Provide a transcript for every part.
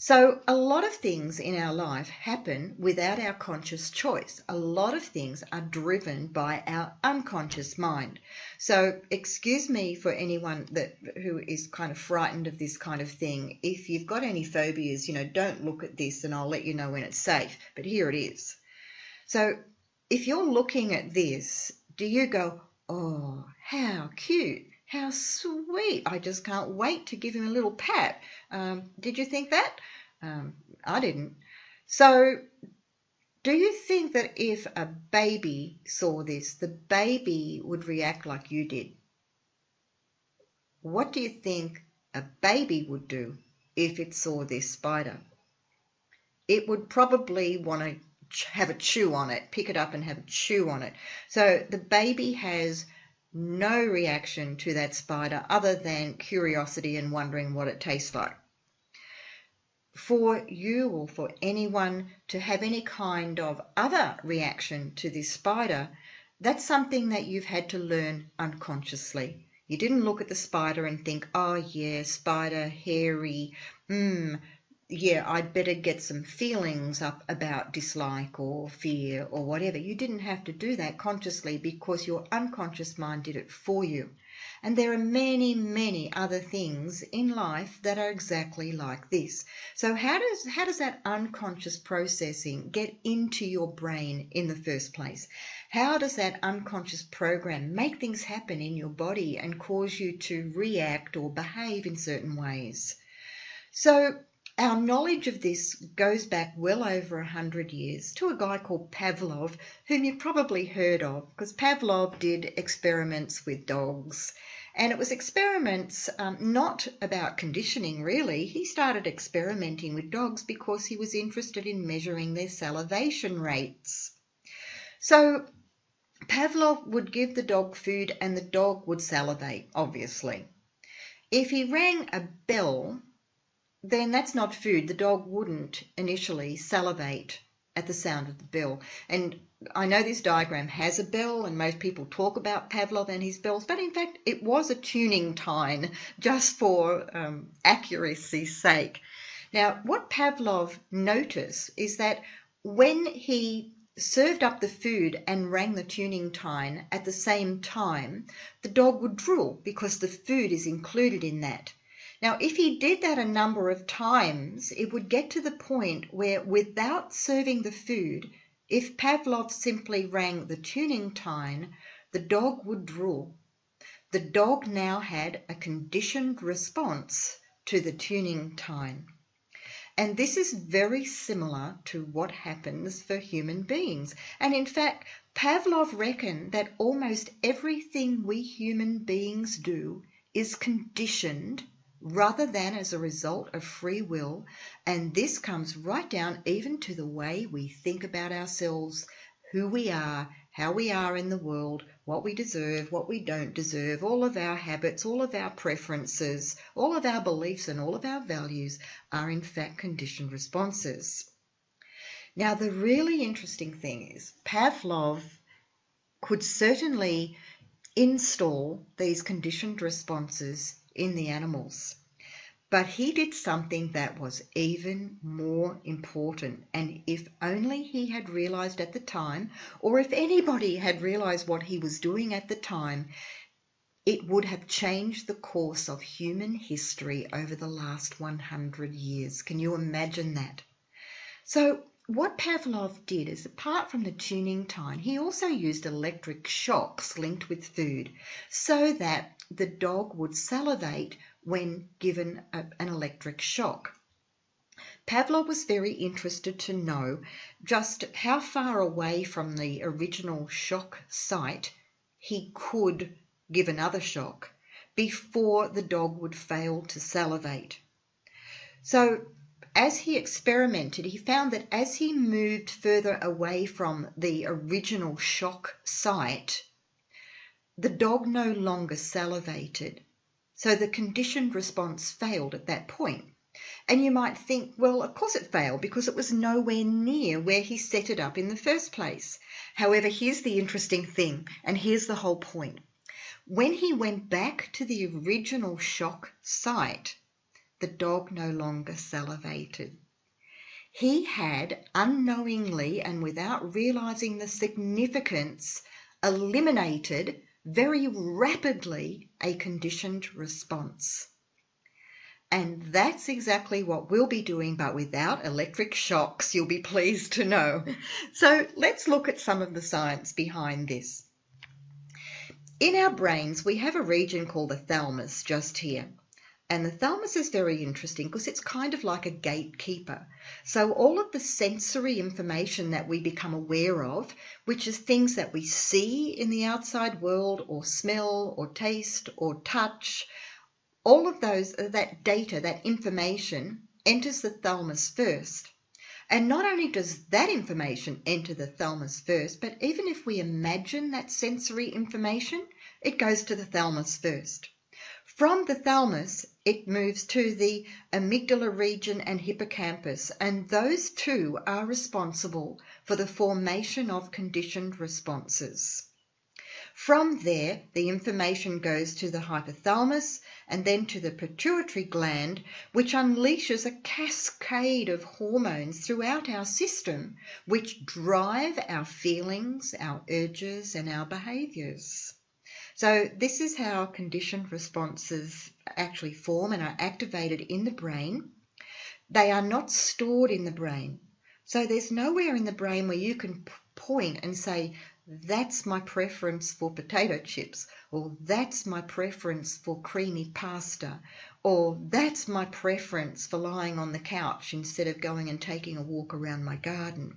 So a lot of things in our life happen without our conscious choice. A lot of things are driven by our unconscious mind. So excuse me for anyone who is kind of frightened of this kind of thing. If you've got any phobias, don't look at this and I'll let you know when it's safe. But here it is. So if you're looking at this, do you go, oh, how cute, how sweet, I just can't wait to give him a little pat? Did you think that? I didn't. So do you think that if a baby saw this, the baby would react like you did? What do you think a baby would do if it saw this spider? It would probably want to have a chew on it, pick it up and have a chew on it. So the baby has no reaction to that spider other than curiosity and wondering what it tastes like. For you or for anyone to have any kind of other reaction to this spider, that's something that you've had to learn unconsciously. You didn't look at the spider and think, oh yeah, spider, hairy, yeah, I'd better get some feelings up about dislike or fear or whatever. You didn't have to do that consciously because your unconscious mind did it for you. And there are many, many other things in life that are exactly like this. So how does that unconscious processing get into your brain in the first place? How does that unconscious program make things happen in your body and cause you to react or behave in certain ways? So our knowledge of this goes back well over 100 years to a guy called Pavlov, whom you've probably heard of, because Pavlov did experiments with dogs. And it was experiments not about conditioning, really. He started experimenting with dogs because he was interested in measuring their salivation rates. So Pavlov would give the dog food and the dog would salivate, obviously. If he rang a bell, then that's not food. The dog wouldn't initially salivate at the sound of the bell. And I know this diagram has a bell and most people talk about Pavlov and his bells, but in fact it was a tuning tine just for accuracy's sake. Now what Pavlov noticed is that when he served up the food and rang the tuning tine at the same time, the dog would drool because the food is included in that. Now, if he did that a number of times, it would get to the point where without serving the food, if Pavlov simply rang the tuning tine, the dog would drool. The dog now had a conditioned response to the tuning tine. And this is very similar to what happens for human beings. And in fact, Pavlov reckoned that almost everything we human beings do is conditioned rather than as a result of free will, and this comes right down even to the way we think about ourselves, who we are, how we are in the world, what we deserve, what we don't deserve, all of our habits, all of our preferences, all of our beliefs and all of our values are in fact conditioned responses. Now the really interesting thing is Pavlov could certainly install these conditioned responses in the animals. But he did something that was even more important, and if only he had realized at the time, or if anybody had realized what he was doing at the time, it would have changed the course of human history over the last 100 years. Can you imagine that? So what Pavlov did is, apart from the tuning tine, he also used electric shocks linked with food so that the dog would salivate when given an electric shock. Pavlov was very interested to know just how far away from the original shock site he could give another shock before the dog would fail to salivate. So as he experimented, he found that as he moved further away from the original shock site, the dog no longer salivated. So the conditioned response failed at that point. And you might think, well, of course it failed because it was nowhere near where he set it up in the first place. However, here's the interesting thing, and here's the whole point. When he went back to the original shock site, the dog no longer salivated. He had unknowingly and without realizing the significance eliminated very rapidly a conditioned response. And that's exactly what we'll be doing, but without electric shocks, you'll be pleased to know. So let's look at some of the science behind this. In our brains, we have a region called the thalamus just here. And the thalamus is very interesting because it's kind of like a gatekeeper. So all of the sensory information that we become aware of, which is things that we see in the outside world or smell or taste or touch, all of that data, that information enters the thalamus first. And not only does that information enter the thalamus first, but even if we imagine that sensory information, it goes to the thalamus first. From the thalamus, it moves to the amygdala region and hippocampus, and those two are responsible for the formation of conditioned responses. From there, the information goes to the hypothalamus and then to the pituitary gland, which unleashes a cascade of hormones throughout our system, which drive our feelings, our urges, and our behaviours. So this is how conditioned responses actually form and are activated in the brain. They are not stored in the brain. So there's nowhere in the brain where you can point and say, that's my preference for potato chips, or that's my preference for creamy pasta, or that's my preference for lying on the couch instead of going and taking a walk around my garden.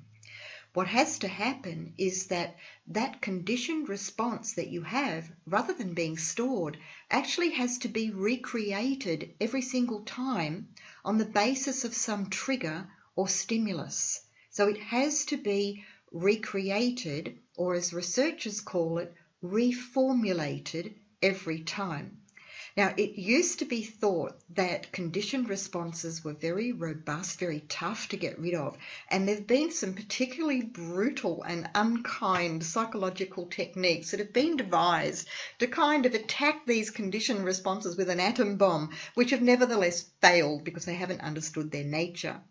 What has to happen is that conditioned response that you have, rather than being stored, actually has to be recreated every single time on the basis of some trigger or stimulus. So it has to be recreated, or as researchers call it, reformulated every time. Now, it used to be thought that conditioned responses were very robust, very tough to get rid of, and there have been some particularly brutal and unkind psychological techniques that have been devised to kind of attack these conditioned responses with an atom bomb, which have nevertheless failed because they haven't understood their nature.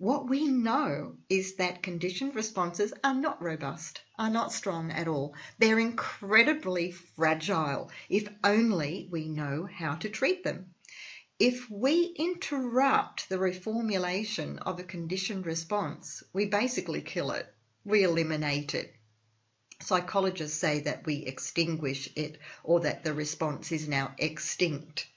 What we know is that conditioned responses are not robust, are not strong at all. They're incredibly fragile if only we know how to treat them. If we interrupt the reformulation of a conditioned response, we basically kill it. We eliminate it. Psychologists say that we extinguish it, or that the response is now extinct.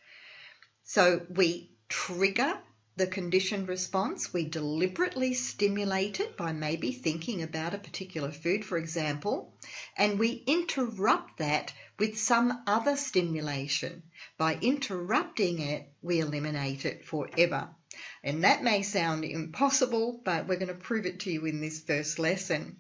So we trigger the conditioned response, we deliberately stimulate it by maybe thinking about a particular food, for example, and we interrupt that with some other stimulation. By interrupting it, we eliminate it forever. And that may sound impossible, but we're going to prove it to you in this first lesson.